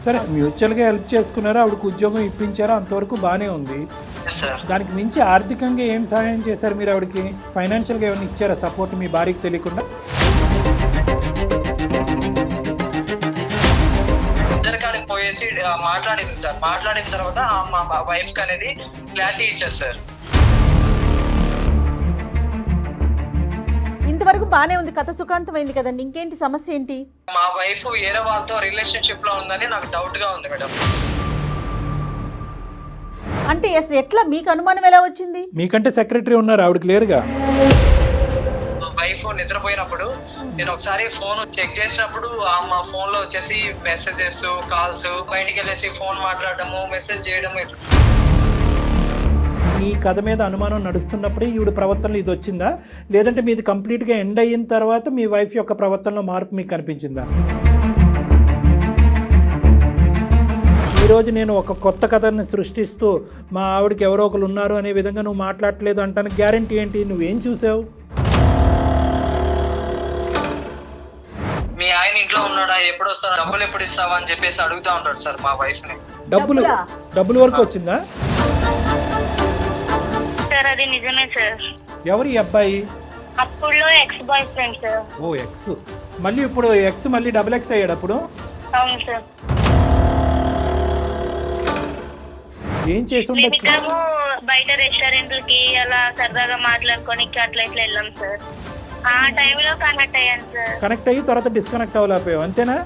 సరే మ్యూచువల్గా హెల్ప్ చేసుకున్నారా, ఆవిడకు ఉద్యోగం ఇప్పించారా, అంతవరకు బాగానే ఉంది. సార్ దానికి మించి ఆర్థికంగా ఏం సహాయం చేశారు మీరు ఆవిడకి? ఫైనాన్షియల్గా ఏమైనా ఇచ్చారా సపోర్ట్ మీ భార్యకి తెలియకుండా? ఇద్దరి కాడికి పోయేసి మాట్లాడింది సార్. మాట్లాడిన తర్వాత మా వైఫ్ కి అనేది క్లారిటీ ఇచ్చారు సార్. ఇంతవరకు బానే ఉంది, కథ సుఖాంతమైంది కదండి, ఇంకేంటి సమస్య ఏంటి? మా వైఫ్ వేరే వాళ్ళతో రిలేషన్షిప్ లో ఉందని నాకు డౌట్ గా ఉంది మేడం. అంటే అసలు ఎట్లా మీకు అనుమానం ఎలా వచ్చింది? మీకంటే సెక్రటరీ ఉన్నారు, ఆవిడకి లేరుగా. మా వైఫ్ నిద్రపోయినప్పుడు నేను ఒకసారి ఫోన్ చెక్ చేసినప్పుడు మా ఫోన్ లో వచ్చేసి మెసేజెస్, కాల్స్, బయటికి వెళ్ళేసి ఫోన్ మాట్లాడడము, మెసేజ్ చేయడము. ఈ కథ మీద అనుమానం నడుస్తున్నప్పుడే ఈవిడ ప్రవర్తనలో ఇది వచ్చిందా, లేదంటే మీది కంప్లీట్గా ఎండ్ అయిన తర్వాత మీ వైఫ్ యొక్క ప్రవర్తనలో మార్పు మీకు కనిపించిందా? ఈరోజు నేను ఒక కొత్త కథని సృష్టిస్తూ మా ఆవిడకి ఎవరో ఒకరు ఉన్నారు అనే విధంగా నువ్వు మాట్లాడలేదు అంటానికి గ్యారంటీ ఏంటి? నువ్వేం చూసావు? మీ ఆయన ఇంట్లో ఉన్నాడా, ఎప్పుడు వస్తాడా, డబ్బులు ఎప్పుడు ఇస్తావా అని చెప్పేసి అడుగుతా ఉంటాడు సార్ మా వైఫ్ ని. డబ్బుల వరకు వచ్చిందా? సార్ అది నిజమే సార్. ఎవరు ఈ అబ్బాయి? అప్పుడులో X boy friend sir. O X. మళ్ళీ ఇప్పుడు ఎక్స్ మళ్ళీ డబుల్ ఎక్స్ అయ్యాడు అప్పుడు? అవును సార్. ఏం చేసి ఉండొచ్చు? మేమిద్దరము బయట రెస్టారెంట్లకి అలా సరదాగా మాట్లాడుకొని అట్లా ఇట్లా వెళ్ళాం సార్. ఆ టైంలో కనెక్ట్ అయ్యాను సార్. కనెక్ట్ అయ్యి తర్వాత డిస్కనెక్ట్ అవ్వలేకపోయావు, అంతేనా?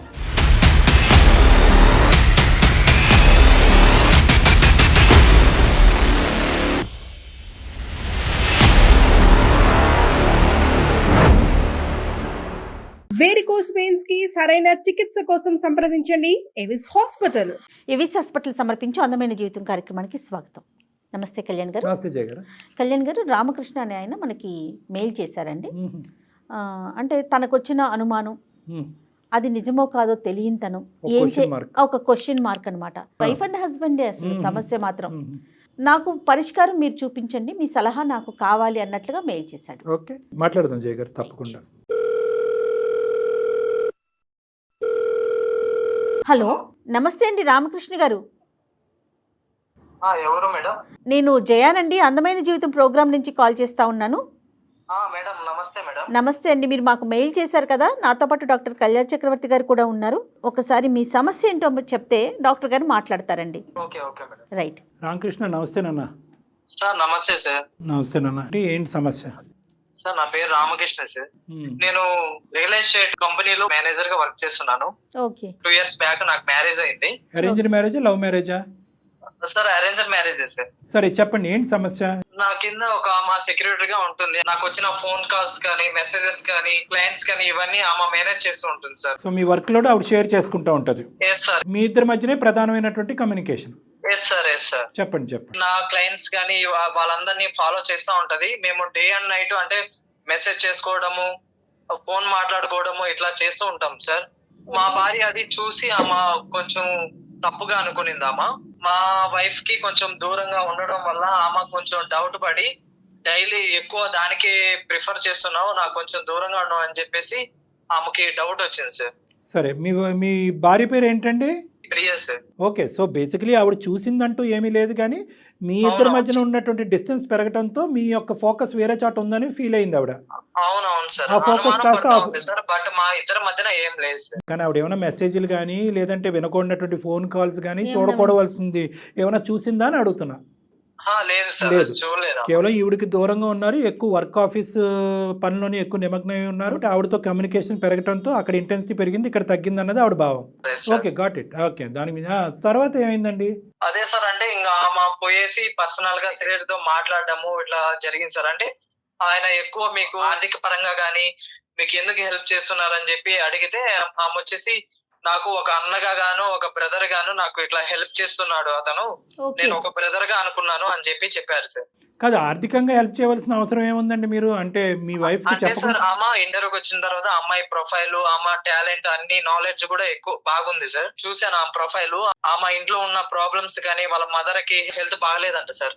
వేరికోస్ వెయిన్స్ కి సరైన చికిత్స కోసం సంప్రదించండి ఎవిస్ హాస్పిటల్. ఎవిస్ హాస్పిటల్ సమర్పించే అందమైన జీవితం కార్యక్రమానికి స్వాగతం. నమస్తే కళ్యాణ్ గారు. నమస్తే జయ గారు. కళ్యాణ్ గారు, రామకృష్ణ అనే ఆయన మనకి మెయిల్ చేశారండి. అంటే తనకు వచ్చిన అనుమానం అది నిజమో కాదో తెలియని తను ఒక క్వశ్చన్ మార్క్ అనమాట. వైఫ్ అండ్ హస్బెండే అసలు సమస్య మాత్రం. నాకు పరిష్కారం మీరు చూపించండి, మీ సలహా నాకు కావాలి అన్నట్లుగా మెయిల్ చేశాడు. ఓకే, మాట్లాడదాం జయ గారు, తప్పకుండా. హలో, నమస్తే అండి రామకృష్ణ గారు. ఎవరు మేడం? నేను జయానండి, అందమైన జీవితం ప్రోగ్రామ్ నుంచి కాల్ చేస్తా ఉన్నాను. మేడం నమస్తే మేడం. నమస్తే అండి, మీరు మాకు మెయిల్ చేశారు కదా, నాతో పాటు డాక్టర్ కళ్యాణ్ చక్రవర్తి గారు కూడా ఉన్నారు. ఒకసారి మీ సమస్య ఏంటో చెప్తే డాక్టర్ గారు మాట్లాడతారండి. Okay okay madam. Right. Ramakrishna నమస్తే నాన్న. సార్ నమస్తే సార్. నమస్తే నాన్న. ఏంటి సమస్య? సార్ నా పేరు రామకృష్ణ సార్. నేను రియల్ ఎస్టేట్ కంపెనీలో మేనేజర్ గా వర్క్ చేస్తున్నాను. ఓకే. 2 years బ్యాక్ నాకు మ్యారేజ్ అయింది. అరేంజ్డ్ మ్యారేజా, లవ్ మ్యారేజా? Sir arranged marriage sir. సరే చెప్పండి, ఏంటి సమస్య? నా కింద ఒక మా సెక్యూరిటీగా ఉంటుంది. నాకు వచ్చిన ఫోన్ కాల్స్ కానీ, మెసేజెస్ కానీ, క్లయింట్స్ కానీ ఇవన్నీ ఆమె మేనేజ్ చేస్తూ ఉంటుంది సార్. సో మీ వర్క్ లోడ్ ఆవిడ షేర్ చేసుకుంటూ ఉంటది. Yes sir. మీ ఇద్దరి మధ్యనే ప్రధానమైనటువంటి communication. Yes sir. Yes sir. చెప్పండి. నా క్లయింట్స్ కానీ వాళ్ళందరినీ ఫాలో చేస్తూ ఉంటది. మేము డే అండ్ నైట్ అంటే మెసేజ్ చేసుకోవడము, ఫోన్ మాట్లాడుకోవడము ఇట్లా చేస్తూ ఉంటాం సార్. మా భార్య అది చూసి ఆమె కొంచెం తప్పుగా అనుకునింది. మా వైఫ్ కి కొంచెం దూరంగా ఉండడం వల్ల ఆమె కొంచెం డౌట్ పడి డైలీ ఎక్కువ దానికి ప్రిఫర్ చేస్తున్నావు, నాకు కొంచెం దూరంగా ఉండవు అని చెప్పేసి ఆమెకి డౌట్ వచ్చింది సార్. సరే, మీ భార్య పేరు ఏంటండి? Priya sir. Okay, so basically ఆవిడ చూసిందంటూ ఏమీ లేదు, కానీ మీ ఇద్దరి మధ్యన ఉన్నటువంటి డిస్టెన్స్ పెరగడంతో మీ యొక్క ఫోకస్ వేరే చాట ఉందని ఫీల్ అయింది ఆవిడ. అవునవును సార్. ఆ ఫోకస్ కాస్త సార్ బట్ మా ఇద్దరి మధ్యన ఏం లేదు సార్. కానీ ఆవిడ ఏమైనా మెసేజ్లు కానీ లేదంటే వినకూడనటువంటి ఫోన్ కాల్స్ కానీ చూడకూడవలసింది ఏమైనా చూసిందా అని అడుగుతున్నా. లేదు సార్, చూడలేదు. కేవలం ఈవిడికి దూరంగా ఉన్నారు, ఎక్కువ వర్క్ ఆఫీస్ పనిలోనే ఎక్కువ నిమగ్నమై ఉన్నారు. ఆవిడతో కమ్యూనికేషన్ పెరగడంతో అక్కడ ఇంటెన్సిటీ పెరిగింది, ఇక్కడ తగ్గింది అన్నది ఆవిడ భావం. Okay, got it. ఓకే, దాని మీద తర్వాత ఏమైందండి? అదే సార్, అంటే ఇంకా ఆమె పోయేసి పర్సనల్ గా సెక్రటరీ తో మాట్లాడడము ఇట్లా జరిగింది సార్. అంటే ఆయన ఎక్కువ మీకు ఆర్థిక పరంగా గానీ మీకు ఎందుకు హెల్ప్ చేస్తున్నారని చెప్పి అడిగితే ఆమె వచ్చేసి నాకు ఒక అన్నగా గాను ఒక బ్రదర్ గాను నాకు ఇట్లా హెల్ప్ చేస్తున్నాడు అతను, నేను ఒక బ్రదర్ గా అనుకున్నాను అని చెప్పి చెప్పారు సార్. కాదు, ఆర్థికంగా హెల్ప్ చేయవలసిన అవసరం ఏముందండి? మీరు అంటే మీ వైఫ్ కి సార్ ఆమె ఇంటర్వ్యూకి వచ్చిన తర్వాత అమ్మాయి ప్రొఫైల్, ఆమె టాలెంట్, అన్ని నాలెడ్జ్ కూడా ఎక్కువ బాగుంది సార్. చూసాను ఆమె ప్రొఫైల్. ఆమె ఇంట్లో ఉన్న ప్రాబ్లమ్స్ కానీ వాళ్ళ మదర్ కి హెల్త్ బాగలేదంట సార్,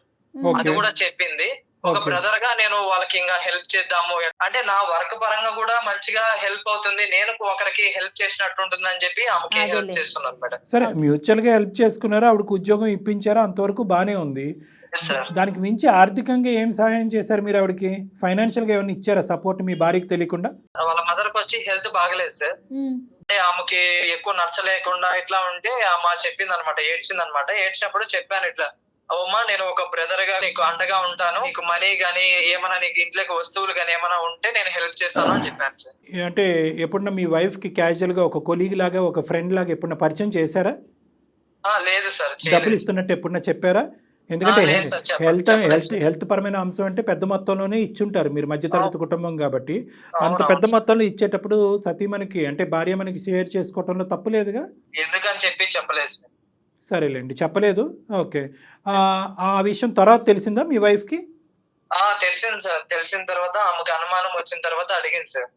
అది కూడా చెప్పింది. ఒక Okay. బ్రదర్ గా నేను వాళ్ళకి ఇంకా హెల్ప్ చేద్దాము, అంటే నా వర్క్ పరంగా కూడా మంచిగా హెల్ప్ అవుతుంది, నేను ఒకరికి హెల్ప్ చేసినట్టు ఉంటుంది అని చెప్పి ఆమెకి హెల్ప్ అదేలే. చేస్తున్నాను మేడం. సరే, మ్యూచువల్ గా హెల్ప్ చేసుకున్నారా, ఆవిడకు ఉద్యోగం ఇప్పించారా, అంతవరకు బానే ఉంది. సార్ దానికి మించి ఆర్థికంగా ఏం సహాయం చేశారు మీరు ఆవిడకి? ఫైనాన్షియల్ గా ఏమైనా ఇచ్చారా సపోర్ట్ మీ భార్యకి తెలియకుండా? వాళ్ళ మదర్ కి వచ్చి హెల్త్ బాగలేదు సార్. ఉమ్. అంటే ఆమెకి ఎక్కువ నచ్చలేకుండా ఇట్లా ఉంటే ఆమె చెప్పింది అనమాట, ఏడ్చింది అనమాట. ఏడ్చినప్పుడు చెప్పాను ఇట్లా, అమ్మా నేను ఒక బ్రదర్ గా నీకు అండగా ఉంటాను, నీకు మనీ గానీ ఏమైనా నీకు ఇంట్లోకి వస్తువులు గానీ ఏమైనా ఉంటే నేను హెల్ప్ చేస్తాను అని చెప్పాను సార్. అంటే ఎప్పుడన్నా మీ వైఫ్ కి క్యాజువల్ గా ఒక కొలీగ్ లాగా, ఒక ఫ్రెండ్ లాగా ఎప్పుడన్నా పరిచయం చేశారా? లేదు సార్, డబ్బులు ఇస్తున్నట్టు ఎప్పుడన్నా చెప్పారా? ఎందుకంటే లేదు సార్, హెల్త్ చెప్పలేదు హెల్త్ సార్. హెల్త్ పరమైన అంశం అంటే పెద్ద మొత్తంలోనే ఇచ్చుంటారు, మీరు మధ్యతరగతి కుటుంబం కాబట్టి. అంత అవునవును పెద్ద సార్. మొత్తంలో ఇచ్చేటప్పుడు సతీమణికి అంటే భార్య మనకి షేర్ చేసుకోవటంలో తప్పు లేదుగా? ఎందుకని చెప్పి చెప్పలేదు సార్. సరేలేండి, చెప్పలేదు. ఓకే. ఆ విషయం తర్వాత తెలిసిందా మీ వైఫ్కి? తెలిసింది సార్. తెలిసిన తర్వాత ఆమెకు అనుమానం వచ్చిన తర్వాత అడిగింది సార్.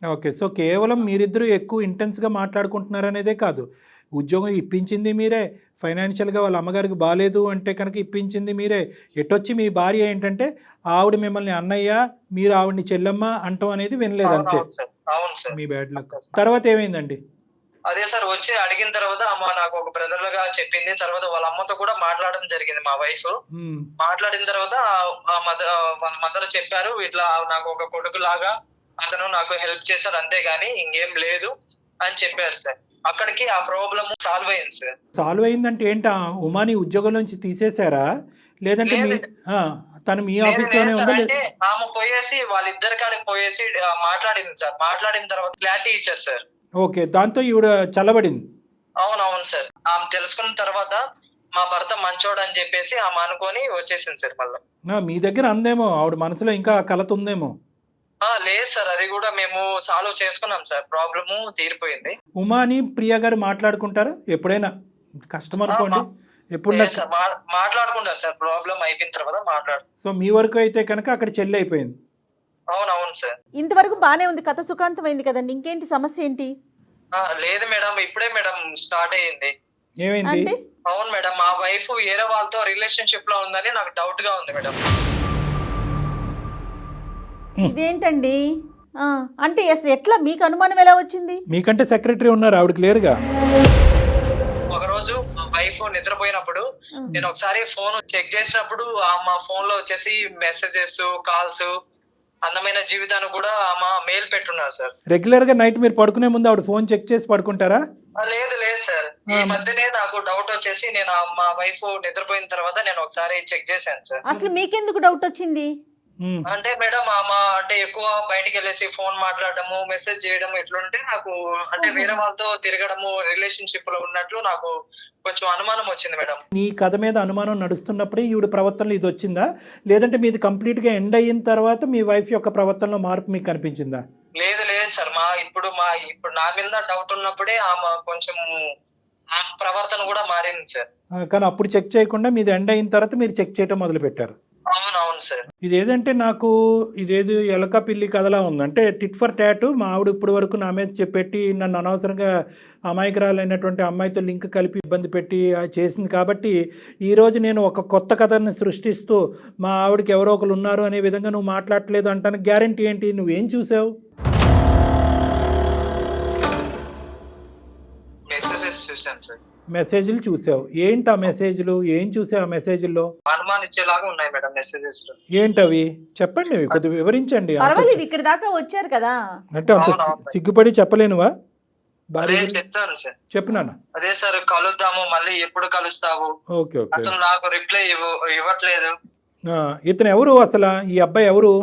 ఓకే. సో కేవలం మీరిద్దరూ ఎక్కువ ఇంటెన్స్గా మాట్లాడుకుంటున్నారనేదే కాదు, ఉద్యోగం ఇప్పించింది మీరే, ఫైనాన్షియల్గా వాళ్ళ అమ్మగారికి బాగాలేదు అంటే కనుక ఇప్పించింది మీరే. ఎటొచ్చి మీ భార్య ఏంటంటే ఆవిడ మిమ్మల్ని అన్నయ్య, మీరు ఆవిడని చెల్లెమ్మ అంటాం అనేది వినలేదు అంతే. అవును సార్, అవును సార్. మీ బ్యాడ్ లక్. తర్వాత ఏమైందండి? అదే సార్, వచ్చి అడిగిన తర్వాత అమ్మ నాకు ఒక బ్రదర్ గా చెప్పింది. తర్వాత వాళ్ళ అమ్మతో కూడా మాట్లాడడం జరిగింది మా వైఫ్. మ్మ్. మాట్లాడిన తర్వాత వాళ్ళ మదర్ చెప్పారు, ఇట్లా నాకు ఒక కొడుకు లాగా అతను నాకు హెల్ప్ చేశాడు అంతేగాని ఇంకేం లేదు అని చెప్పారు సార్. అక్కడికి ఆ ప్రాబ్లమ్ సాల్వ్ అయింది సార్. సాల్వ్ అయిందంటే ఏంటా, ఉమాని ఉద్యోగం నుంచి తీసేశారా, లేదంటే మీ తను మీ ఆఫీస్లోనే ఉందా? అంటే ఆమె పోయేసి వాళ్ళిద్దరి కాడికి పోయేసి మాట్లాడింది సార్. మాట్లాడిన తర్వాత క్లారిటీ ఇచ్చారు సార్. ఓకే, దాంతో ఈవిడ చల్లబడింది. అవునవును సార్. ఆమె తెలుసుకున్న తర్వాత మా భర్త మంచోడు అని చెప్పేసి ఆమె అనుకొని వచ్చేసింది సార్ మళ్ళీ. మీ దగ్గర అందేమో, ఆవిడ మనసులో ఇంకా కలత ఉందేమో. లేదు సార్, అది కూడా మేము సాల్వ్ చేసుకున్నాం సార్, ప్రాబ్లము తీరిపోయింది. ఉమాని ప్రియా గారు మాట్లాడుకుంటారా ఎప్పుడైనా? కష్టం అనుకోండి, ఎప్పుడు లేదు సార్, మాట్లాడుకుంటారు సార్, ప్రాబ్లం అయిపోయిన తర్వాత మాట్లాడు. సో మీ వరకు అయితే కనుక అక్కడ చెల్లి అయిపోయింది. అవునవును సార్. ఇంతవరకు బానే ఉంది, కథ సుఖాంతమైంది కదండి, ఇంకేంటి సమస్య ఏంటి? లేదు మేడం, ఇప్పుడే మేడం స్టార్ట్ అయ్యింది. ఏమైంది? అంటే అవును మేడం, మా వైఫ్ వేరే వాళ్ళతో రిలేషన్షిప్ లో ఉందని నాకు డౌట్ గా ఉంది మేడం. ఇదేంటండి? అంటే అసలు ఎట్లా మీకు అనుమానం ఎలా వచ్చింది? మీకంటే సెక్రటరీ ఉన్నారు, ఆవిడకి లేరుగా. ఒక రోజు మా వైఫ్ నిద్రపోయినప్పుడు నేను ఒకసారి ఫోన్ చెక్ చేసినప్పుడు మా ఫోన్ లో వచ్చేసి మెసేజెస్, కాల్స్, అందమైన జీవితాన్ని కూడా ఆమె మెయిల్ పెట్టున్నారు సార్. రెగ్యులర్ గా నైట్ మీరు పడుకునే ముందు ఆవిడ ఫోన్ చెక్ చేసి పడుకుంటారా? లేదు లేదు సార్, ఈ మధ్యనే నాకు డౌట్ వచ్చేసి నేను మా వైఫ్ నిద్రపోయిన తర్వాత నేను ఒకసారి చెక్ చేశాను సార్. అసలు మీకెందుకు డౌట్ వచ్చింది? అంటే మేడం ఆమె అంటే ఎక్కువ బయటికి వెళ్ళేసి ఫోన్ మాట్లాడము, మెసేజ్ చేయడం ఇట్లుంటే నాకు అంటే వేరే వాళ్ళతో తిరగడము, రిలేషన్షిప్ లో ఉన్నట్లు నాకు కొంచెం అనుమానం వచ్చింది మేడం. నీ కథ మీద అనుమానం నడుస్తున్నప్పుడే ఈవిడ ప్రవర్తనలో ఇది వచ్చిందా, లేదంటే మీది కంప్లీట్ గా ఎండ్ అయిన తర్వాత మీ వైఫ్ యొక్క ప్రవర్తనలో మార్పు మీకు కనిపించిందా? లేదు లేదు సార్, ఇప్పుడు నా మీద డౌట్ ఉన్నప్పుడే ఆమె కొంచెం ఆ ప్రవర్తన కూడా మారింది సార్. కానీ అప్పుడు చెక్ చేయకుండా మీది ఎండ్ అయిన తర్వాత మీరు చెక్ చేయడం మొదలు పెట్టారు. అవునవును సార్. ఇదేదంటే నాకు ఇదేదో ఎలక పిల్లి కథలా ఉంది. అంటే టిట్ ఫర్ టాట్, మా ఆవిడ ఇప్పుడు వరకు నా మీద చెప్పెట్టి నన్ను అనవసరంగా అమాయకురాలైనటువంటి అమ్మాయితో లింక్ కలిపి ఇబ్బంది పెట్టి చేసింది కాబట్టి ఈరోజు నేను ఒక కొత్త కథని సృష్టిస్తూ మా ఆవిడకి ఎవరో ఒకరు ఉన్నారు అనే విధంగా నువ్వు మాట్లాడలేదు అంటానికి గ్యారంటీ ఏంటి? నువ్వేం చూసావు? మెసేజెస్ చూసాను సార్. మెసేజ్లు చూసావు. ఏంటి ఆ మెసేజ్లు? ఏం చూసావు ఆ మెసేజ్ల్లో? అనుమానించేలాగా ఉన్నాయి మేడం మెసేజెస్. ఏంటవి చెప్పండి, కొద్దిగా వివరించండి. పర్వాలేదు, ఇక్కడ దాకా వచ్చారు కదా. అంటే అంత సిగ్గుపడి చెప్పలేనువా? అదే చెప్తాను సార్. చెప్పినానా? అదే సార్, కలుద్దాము, మళ్ళీ ఎప్పుడు కలుస్తావు, ఓకే ఓకే. అసలు నాకు రిప్లై ఇవ్వట్లేదు. ఇతను ఎవరు అసలు? ఈ అబ్బాయి ఎవరు?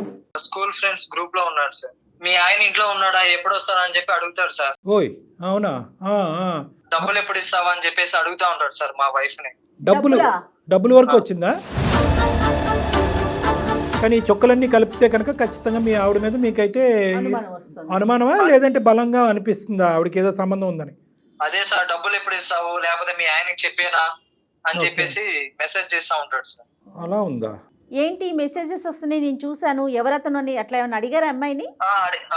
స్కూల్ ఫ్రెండ్స్ గ్రూప్ లో ఉన్నాడు సార్. మీ ఆయన ఇంట్లో ఉన్నాడా, ఎప్పుడు వస్తాడా అని చెప్పి అడుగుతాడు సార్. ఓయ్ అవునా? డబ్బులు ఎప్పుడు ఇస్తావా అని చెప్పేసి అడుగుతా ఉంటాడు సార్ మా వైఫ్ ని. డబ్బుల వరకు వచ్చిందా? కానీ ఈ చుక్కలన్నీ కలిపితే కనుక ఖచ్చితంగా మీ ఆవిడ మీద మీకైతే అనుమానమా, లేదంటే బలంగా అనిపిస్తుందా ఆవిడకి ఏదో సంబంధం ఉందని? అదే సార్, డబ్బులు ఎప్పుడు ఇస్తావు, లేకపోతే మీ ఆయనకి చెప్పేనా అని చెప్పేసి మెసేజ్ చేస్తా ఉంటాడు సార్. అలా ఉందా? ఏంటి మెసేజెస్ వస్తున్నాయి, నేను చూసాను, ఎవరతను అని అట్లా ఏమన్నా అడిగారా అమ్మాయిని?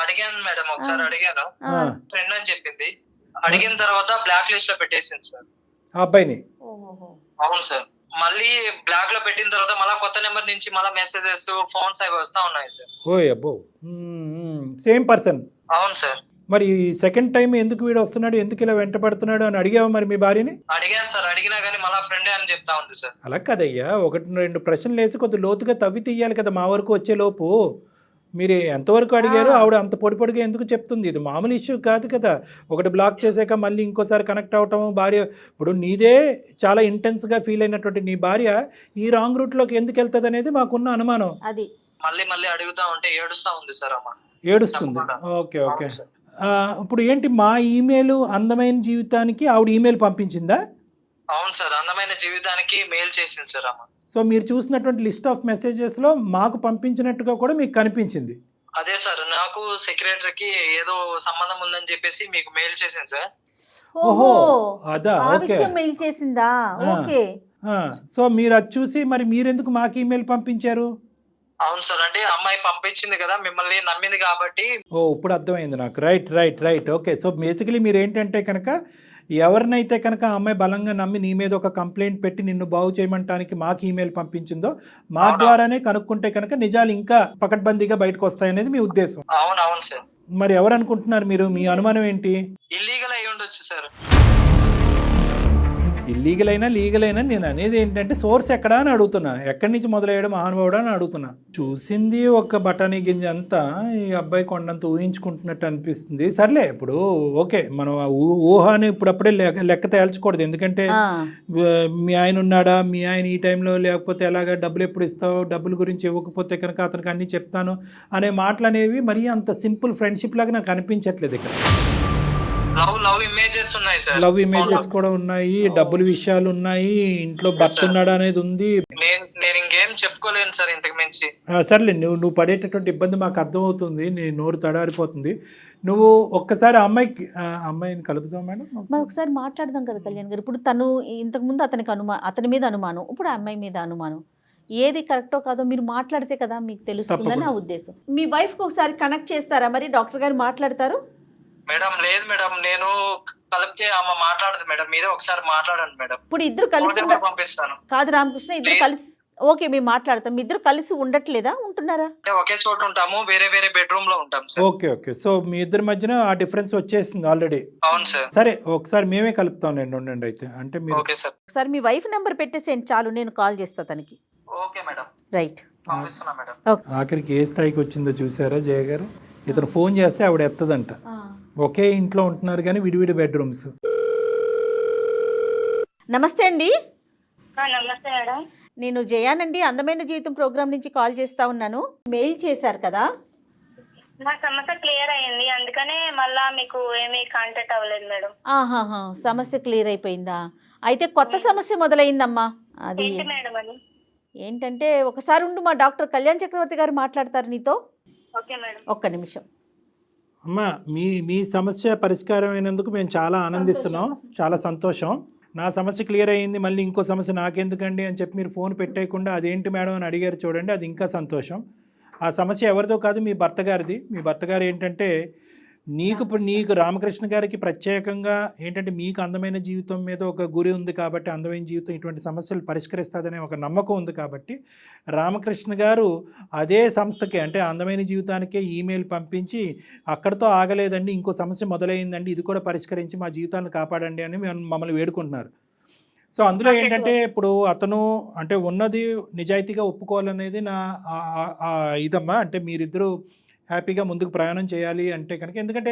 అడిగాను మేడం, ఒకసారి అడిగాను, ఫ్రెండ్ అని చెప్పింది. అడిగిన తర్వాత బ్లాక్ లిస్ట్ లో పెట్టేసింది సార్ ఆ అబ్బాయిని. అవును సార్. మళ్ళీ బ్లాక్ లో పెట్టిన తర్వాత మళ్ళీ కొత్త నెంబర్ నుంచి మళ్ళీ మెసేజెస్ ఫోన్స్ అవి వస్తా ఉన్నాయి సార్. ఓయ్ అబ్బో, సేమ్ పర్సన్. అవును సార్. మరి సెకండ్ టైం ఎందుకు వీడు వస్తున్నాడు, ఎందుకు ఇలా వెంట పడుతున్నాడు అని అడిగావా మరి మీ భార్యని? అడిగాను సార్, అడిగినా కానీ మళ్ళీ ఫ్రెండే అని చెప్తా ఉంది సార్. అలా కదయ్యా, 1-2 ప్రశ్నలు వేసి కొద్ది లోతుగా తవ్వి తీయాలి కదా మా వరకు వచ్చే లోపు. మీరు ఎంతవరకు అడిగారు, ఆవిడ అంత పొడిగా ఎందుకు చెప్తుంది? ఇది మామూలు ఇష్యూ కాదు కదా. ఒకటి బ్లాక్ చేసాక మళ్ళీ ఇంకోసారి కనెక్ట్ అవటం, భార్య ఇప్పుడు నీదే చాలా ఇంటెన్స్గా ఫీల్ అయినటువంటి నీ భార్య ఈ రాంగ్ రూట్లోకి ఎందుకు వెళ్తుంది అనేది మాకున్న అనుమానం. అది మళ్ళీ అడుగుతా ఉంటే ఏడుస్తా ఉంది సార్ అమ్మ. ఏడుస్తుంది. ఓకే. ఇప్పుడు ఏంటి, మా ఈమెయిల్ అందమైన జీవితానికి ఆవిడ ఈమెయిల్ పంపించిందా? అవును సార్, అందమైన జీవితానికి మెయిల్ చేసింది సార్ అమ్మ. సో మీరు చూసినటువంటి లిస్ట్ ఆఫ్ మెసేజెస్లో మాకు పంపించినట్టుగా కూడా మీకు కనిపించింది. అదే సార్, నాకు సెక్రటరీకి ఏదో సంబంధం ఉందని చెప్పేసి మీకు మెయిల్ చేసింది సార్. ఓహో, అదా, ఆ ఓకే. విషయం మెయిల్ చేసిందా? ఓకే. సో మీరు అది చూసి మరి మీరెందుకు మాకు ఈమెయిల్ పంపించారు? అవును సార్, అంటే అమ్మాయి పంపించింది కదా, మిమ్మల్ని నమ్మింది కాబట్టి. ఇప్పుడు అర్థమైంది నాకు. రైట్. ఓకే. సో బేసికలీ మీరు ఏంటంటే కనుక ఎవరినైతే కనుక ఆ అమ్మాయి బలంగా నమ్మి నీ మీద ఒక కంప్లైంట్ పెట్టి నిన్ను బాగు చేయమంటానికి మాకు ఈమెయిల్ పంపించిందో మా ద్వారానే కనుక్కుంటే కనుక నిజాలు ఇంకా పకడ్బందీగా బయటకు వస్తాయనేది మీ ఉద్దేశం. అవును సార్. మరి ఎవరు అనుకుంటున్నారు మీరు? మీ అనుమానం ఏంటి? ఇల్లీగల్ అయి ఉండొచ్చు సార్. ఇల్లీగల్ అయినా లీగల్ అయినా నేను అనేది ఏంటంటే సోర్స్ ఎక్కడా అని అడుగుతున్నా. ఎక్కడి నుంచి మొదలయ్యాడు మహానుభావుడు అని అడుగుతున్నా. చూసింది ఒక బఠానీ గింజ అంతా ఈ అబ్బాయి కొండంత ఊహించుకుంటున్నట్టు అనిపిస్తుంది. సర్లే, ఇప్పుడు ఓకే, మనం ఊహని ఇప్పుడప్పుడే లెక్క తేల్చకూడదు. ఎందుకంటే మీ ఆయన ఉన్నాడా, మీ ఆయన ఈ టైంలో లేకపోతే ఎలాగా, డబ్బులు ఎప్పుడు ఇస్తావు, డబ్బుల గురించి ఇవ్వకపోతే కనుక అతనికి అన్నీ చెప్తాను అనే మాటలు అనేవి మరీ అంత సింపుల్ ఫ్రెండ్షిప్ లాగా నాకు అనిపించట్లేదు ఇక్కడ. లవ్ ఇమేజెస్ ఉన్నాయి సార్. లవ్ ఇమేజెస్ కూడా ఉన్నాయి, డబ్బుల విషయాలు ఉన్నాయి, ఇంట్లో భర్త ఉన్నాడా అనేది ఉంది. నేను ఇంకేం చెప్పుకోలేను సార్ ఇంతకు మించి. సర్లే, నువ్వు పడేటటువంటి ఇబ్బంది మాకు అర్థమవుతుంది. నీ నోరు తడారిపోతుంది. నువ్వు ఒక్కసారి అమ్మాయిని కలుపుదాం మేడం, మరి ఒకసారి మాట్లాడదాం కదా కళ్యాణ్ గారు. ఇప్పుడు తను ఇంతకుముందు అతని మీద అనుమానం, ఇప్పుడు అమ్మాయి మీద అనుమానం. ఏది కరెక్టో కాదో మీరు మాట్లాడితే కదా మీకు తెలుస్తుందని నా ఉద్దేశం. మీ వైఫ్కి ఒకసారి కనెక్ట్ చేస్తారా మరి? డాక్టర్ గారు మాట్లాడతారు. మేడం లేదు మేడం, నేను కలిపితే అమ్మ మాట్లాడదు మేడం, మీరే ఒకసారి మాట్లాడండి మేడం. ఇప్పుడు ఇద్దరు కలిసి పంపిస్తాను. కాదు రామకృష్ణ, ఇద్దరు కలిసి ఓకే మేము మాట్లాడతాం. మీ ఇద్దరు కలిసి ఉండట్లేదా, ఉంటున్నారా? అంటే ఒకే చోట ఉంటాము, వేరే బెడ్రూమ్ లో ఉంటాం సార్. ఓకే. సో మీ ఇద్దరి మధ్యన ఆ డిఫరెన్స్ వచ్చేసింది ఆల్రెడీ. అవును సార్. సరే, ఒకసారి మేమే కలుపుతాం నేను, ఉండండి అయితే. అంటే మీరు ఓకే సార్. ఒకసారి మీ వైఫ్ నెంబర్ పెట్టేసేయండి చాలు, నేను కాల్ చేస్తా తనకి. Okay madam. రైట్. పంపిస్తున్నా మేడం. ఆఖరికి ఏ స్థాయికి వచ్చిందో చూసారా జయ గారు? ఇతను ఫోన్ చేస్తే ఆవిడ ఎత్తదంట. ఒకే ఇంట్లో ఉంటున్నారు కానీ విడివిడి బెడ్రూమ్స్. నమస్తే అండి. నమస్తే మేడం. నేను జయానండి, అందమైన జీవితం ప్రోగ్రామ్ నుంచి కాల్ చేస్తా ఉన్నాను. మెయిల్ చేశారు కదా? మా సమస్య క్లియర్ అయ్యింది, అందుకనే మళ్ళా మీకు ఏమీ కాంటాక్ట్ అవ్వలేదు మేడం. సమస్య క్లియర్ అయిపోయిందా? అయితే కొత్త సమస్య మొదలైందమ్మా. అది మేడం అది ఏంటంటే, ఒకసారి ఉండు, మా డాక్టర్ కళ్యాణ్ చక్రవర్తి గారు మాట్లాడతారు నీతో. Okay madam. ఒక్క నిమిషం. అమ్మా, మీ సమస్య పరిష్కారం అయినందుకు మేము చాలా ఆనందిస్తున్నాం, చాలా సంతోషం. నా సమస్య క్లియర్ అయ్యింది, మళ్ళీ ఇంకో సమస్య నాకెందుకండి అని చెప్పి మీరు ఫోన్ పెట్టేయకుండా అదేంటి మేడం అని అడిగారు చూడండి, అది ఇంకా సంతోషం. ఆ సమస్య ఎవరిదో కాదు, మీ భర్త గారిది. మీ భర్త గారు ఏంటంటే నీకు రామకృష్ణ గారికి ప్రత్యేకంగా ఏంటంటే మీకు అందమైన జీవితం మీద ఒక గురి ఉంది కాబట్టి, అందమైన జీవితం ఇటువంటి సమస్యలు పరిష్కరిస్తుందనే ఒక నమ్మకం ఉంది కాబట్టి రామకృష్ణ గారు అదే సంస్థకి, అంటే అందమైన జీవితానికే ఈమెయిల్ పంపించి అక్కడితో ఆగలేదండి, ఇంకో సమస్య మొదలైందండి, ఇది కూడా పరిష్కరించి మా జీవితాన్ని కాపాడండి అని మమ్మల్ని వేడుకుంటున్నారు. సో అందులో ఏంటంటే ఇప్పుడు అతను అంటే ఉన్నది నిజాయితీగా ఒప్పుకోవాలనేది నా ఇదమ్మా. అంటే మీరిద్దరూ హ్యాపీగా ముందుకు ప్రయాణం చేయాలి అంటే కనుక, ఎందుకంటే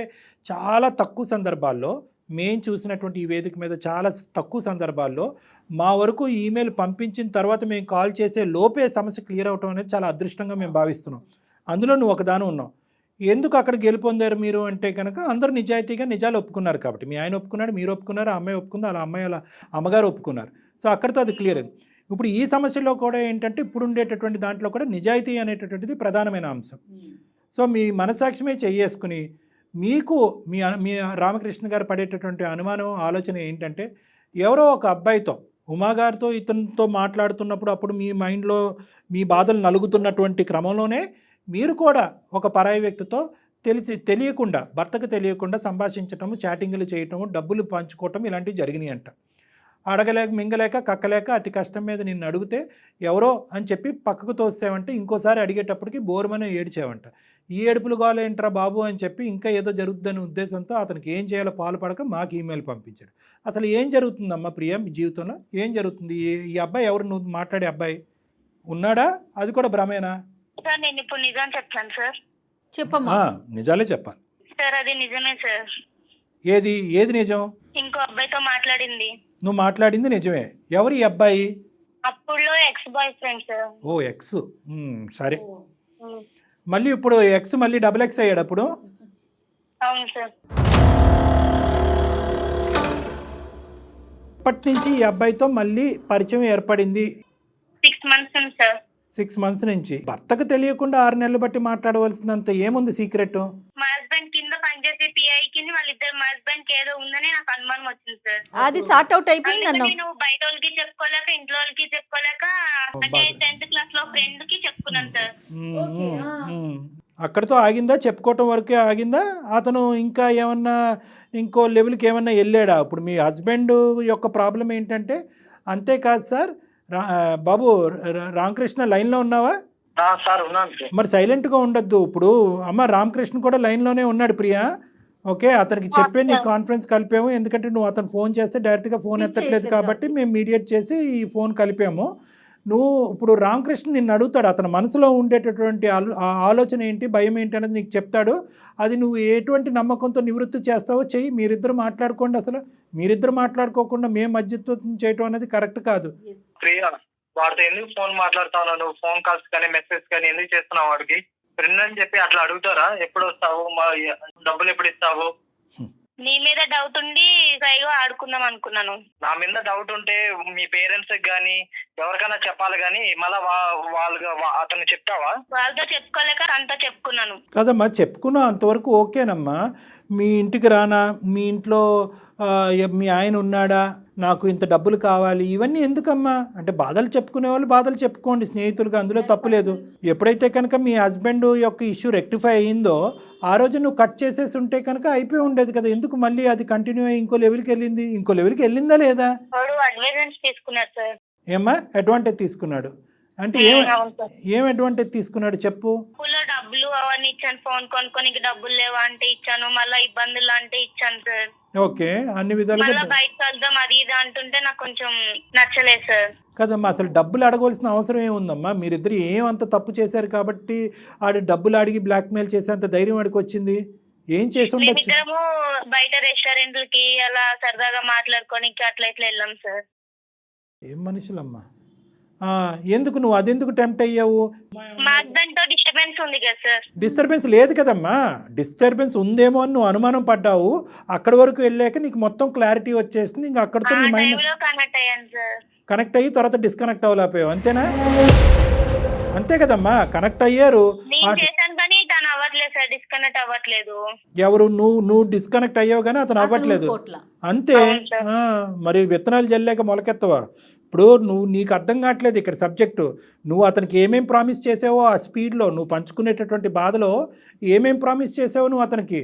చాలా తక్కువ సందర్భాల్లో మేము చూసినటువంటి ఈ వేదిక మీద చాలా తక్కువ సందర్భాల్లో మా వరకు ఈమెయిల్ పంపించిన తర్వాత మేము కాల్ చేసే లోపే సమస్య క్లియర్ అవటం అనేది చాలా అదృష్టంగా మేము భావిస్తున్నాం. అందులో నువ్వు ఒకదాని ఉన్నావు. ఎందుకు అక్కడ గెలుపొందారు మీరు అంటే కనుక, అందరూ నిజాయితీగా నిజాలు ఒప్పుకున్నారు కాబట్టి. మీ ఆయన ఒప్పుకున్నాడు, మీరు ఒప్పుకున్నారు, ఆ అమ్మాయి ఒప్పుకుంది, అలా అమ్మాయి అలా అమ్మగారు ఒప్పుకున్నారు. సో అక్కడితో అది క్లియర్ అయింది. ఇప్పుడు ఈ సమస్యలో కూడా ఏంటంటే, ఇప్పుడు ఉండేటటువంటి దాంట్లో కూడా నిజాయితీ అనేటటువంటిది ప్రధానమైన అంశం. సో మీ మనసాక్షిమే చేసుకుని మీకు మీ రామకృష్ణ గారు పడేటటువంటి అనుమానం ఆలోచన ఏంటంటే, ఎవరో ఒక అబ్బాయితో ఉమాగారితో ఇతనితో మాట్లాడుతున్నప్పుడు అప్పుడు మీ మైండ్లో మీ బాధలు నలుగుతున్నటువంటి క్రమంలోనే మీరు కూడా ఒక పరాయి వ్యక్తితో తెలియకుండా, భర్తకు తెలియకుండా సంభాషించటము, చాటింగ్లు చేయటము, డబ్బులు పంచుకోవటం ఇలాంటివి జరిగినాయి అంట. అడగలేక మింగలేక కక్కలేక అతి కష్టం మీద నిన్ను అడిగితే ఎవరో అని చెప్పి పక్కకు తోసావంటే ఇంకోసారి అడిగేటప్పటికి బోరుమని ఏడిచావంట. ఈ ఏడుపులు గోలేంట్రా బాబు అని చెప్పి ఇంకా ఏదో జరుగుతుందనే ఉద్దేశంతో అతనికి ఏం చేయాలో పాలుపడక మాకు ఈమెయిల్ పంపించాడు. అసలు ఏం జరుగుతుందమ్మా ప్రియ మీ జీవితంలో? ఏం జరుగుతుంది? ఈ అబ్బాయి ఎవరు, నువ్వు మాట్లాడే అబ్బాయి ఉన్నాడా? అది కూడా భ్రమేనా? సార్ నేను ఇప్పుడు నిజం చెప్తాను సార్. చెప్పమ్మా. నిజాలే చెప్పాలి సార్ అది నిజమే సార్. ఏది నిజం? ఇంకో అబ్బాయితో మాట్లాడింది. నువ్వు మాట్లాడింది నిజమే. ఎవరు ఈ అబ్బాయి? అప్పుడులో X boy friend sir. O X. సరే, మళ్ళీ ఇప్పుడు ఎక్స్ మళ్ళీ డబుల్ ఎక్స్ అయ్యాడు అప్పుడు? అవును సార్. అప్పటి నుంచి ఈ అబ్బాయితో మళ్ళీ పరిచయం ఏర్పడింది 6 months ఉంది సార్. 6 months నుంచి. భర్తకు తెలియకుండా 6 నెలలు బట్టి మాట్లాడవలసినంత ఏముంది సీక్రెట్? మా హస్బెండ్ కింద పనిచేసే పిఐ కింద వాళ్ళిద్దరు, మా హస్బెండ్ కి ఏదో ఉందని నాకు అనుమానం వచ్చింది సార్. అది సార్ట్ అవుట్ అయిపోయింది అన్న. నేను బయట వాళ్ళకి చెప్పుకోలేక, ఇంట్లో వాళ్ళకి చెప్పుకోలేక, అంటే 10th class లో ఫ్రెండ్ కి చెప్పుకున్నాను సార్. అక్కడితో ఆగిందా? చెప్పుకోవటం వరకే ఆగిందా? అతను ఇంకా ఏమన్నా ఇంకో లెవెల్కి ఏమన్నా వెళ్ళాడా? ఇప్పుడు మీ హస్బెండ్ యొక్క ప్రాబ్లం ఏంటంటే, అంతేకాదు సార్. బాబు రామకృష్ణ లైన్లో ఉన్నావా? సార్ ఉన్నాను సార్. మరి సైలెంట్గా ఉండొద్దు. ఇప్పుడు అమ్మ రామకృష్ణ కూడా లైన్లోనే ఉన్నాడు ప్రియా. ఓకే, అతనికి చెప్పే నీ కాన్ఫరెన్స్ కలిపాము. ఎందుకంటే నువ్వు అతను ఫోన్ చేస్తే డైరెక్ట్గా ఫోన్ ఎత్తట్లేదు కాబట్టి మేము మీడియేట్ చేసి ఈ ఫోన్ కలిపాము. నువ్వు ఇప్పుడు రామకృష్ణ నిన్ను అడుగుతాడు, అతని మనసులో ఉండేటటువంటి ఆలోచన ఏంటి, భయం ఏంటి అనేది నీకు చెప్తాడు. అది నువ్వు ఎటువంటి నమ్మకంతో నివృత్తి చేస్తావో చెయ్యి. మీరిద్దరు మాట్లాడుకోండి. అసలు మీరిద్దరు మాట్లాడుకోకుండా మేము మధ్యత్వం చేయటం అనేది కరెక్ట్ కాదు. ప్రియా, వాడితో ఎందుకు ఫోన్ మాట్లాడుతావు? నువ్వు ఫోన్ కాల్స్ కానీ మెసేజ్ కానీ ఎందుకు చేస్తున్నావు? వాడికి ఫ్రెండ్ అని చెప్పి అట్లా అడుగుతారా? ఎప్పుడు వస్తావు, డబ్బులు ఎప్పుడు ఇస్తావు? నీ మీద డౌట్ ఉండి పైగా ఆడుకుందాం అనుకున్నాను. నా మీద డౌట్ ఉంటే మీ పేరెంట్స్ కానీ ఎవరికైనా చెప్పాలి కానీ మళ్ళా అతను చెప్తావా? వాళ్ళతో చెప్పుకోలేక అంతా చెప్పుకున్నాను. కదమ్మా, చెప్పుకున్నా అంతవరకు ఓకేనమ్మా. మీ ఇంటికి రానా, మీ ఇంట్లో మీ ఆయన ఉన్నాడా, నాకు ఇంత డబ్బులు కావాలి, ఇవన్నీ ఎందుకమ్మా? అంటే బాధలు చెప్పుకునే వాళ్ళు బాధలు చెప్పుకోండి స్నేహితులుగా, అందులో తప్పులేదు. ఎప్పుడైతే కనుక మీ హస్బెండ్ యొక్క ఇష్యూ రెక్టిఫై అయ్యిందో ఆ రోజు నువ్వు కట్ చేసేసి ఉంటే కనుక అయిపోయి ఉండేది కదా. ఎందుకు మళ్ళీ అది కంటిన్యూ అయ్యి ఇంకో లెవెల్కి వెళ్ళింది? ఇంకో లెవెల్కి వెళ్ళిందా లేదా? వాడు అడ్వాంటేజ్ తీసుకున్నాడు సార్. ఏమ్మా అడ్వాంటేజ్ తీసుకున్నాడు అంటే ఏం అడ్వాంటేజ్ తీసుకున్నాడు చెప్పు. స్కూల్లో డబ్బులు అవన్నీ ఇచ్చాను, ఫోన్ కొనుక్కొని డబ్బులు లేవా అంటే ఇచ్చాను, మళ్ళీ ఇబ్బందులు అంటే ఇచ్చాను సార్. ఓకే, అన్ని విధాలుగా బయటకు వెళ్దాం అది ఇది అంటుంటే నాకు కొంచెం నచ్చలేదు సార్. కదమ్మా, అసలు డబ్బులు అడగవలసిన అవసరం ఏముందమ్మా? మీరిద్దరు ఏమంత తప్పు చేశారు కాబట్టి ఆడి డబ్బులు అడిగి బ్లాక్మెయిల్ చేసేంత ధైర్యం వాడికి వచ్చింది? ఏం చేసి ఉండొచ్చు? మేమిద్దరము బయట రెస్టారెంట్లకి అలా సరదాగా మాట్లాడుకొని అట్లా ఇట్లా వెళ్ళాం సార్. ఏం మనుషులమ్మా. ఎందుకు నువ్వు అదెందుకు టెంప్ట్ అయ్యావు? మా హస్బెండ్ తో డిస్టర్బెన్స్ ఉంది కదా సార్. డిస్టర్బెన్స్ లేదు కదమ్మా. డిస్టర్బెన్స్ ఉందేమో అని నువ్వు అనుమానం పడ్డావు. అక్కడి వరకు వెళ్ళాక నీకు మొత్తం క్లారిటీ వచ్చేసింది. ఇంకా అక్కడితో నీ మైండ్ కనెక్ట్ అయ్యాను సార్. కనెక్ట్ అయ్యి తర్వాత డిస్కనెక్ట్ అవ్వలేకపోయావు, అంతేనా? అంతే కదమ్మా, కనెక్ట్ అయ్యారు. అవ్వట్లేదు సార్, డిస్కనెక్ట్ అవ్వట్లేదు. ఎవరు? నువ్వు డిస్కనెక్ట్ అయ్యావు కానీ అతను అవ్వట్లేదు, అంతే. మరి విత్తనాలు జల్లేక మొలకెత్తవా? ఇప్పుడు నీకు అర్థం కావట్లేదు ఇక్కడ సబ్జెక్టు. నువ్వు అతనికి ఏమేం ప్రామిస్ చేసావో ఆ స్పీడ్లో నువ్వు పంచుకునేటటువంటి బాధలో ఏమేం ప్రామిస్ చేసావో నువ్వు అతనికి,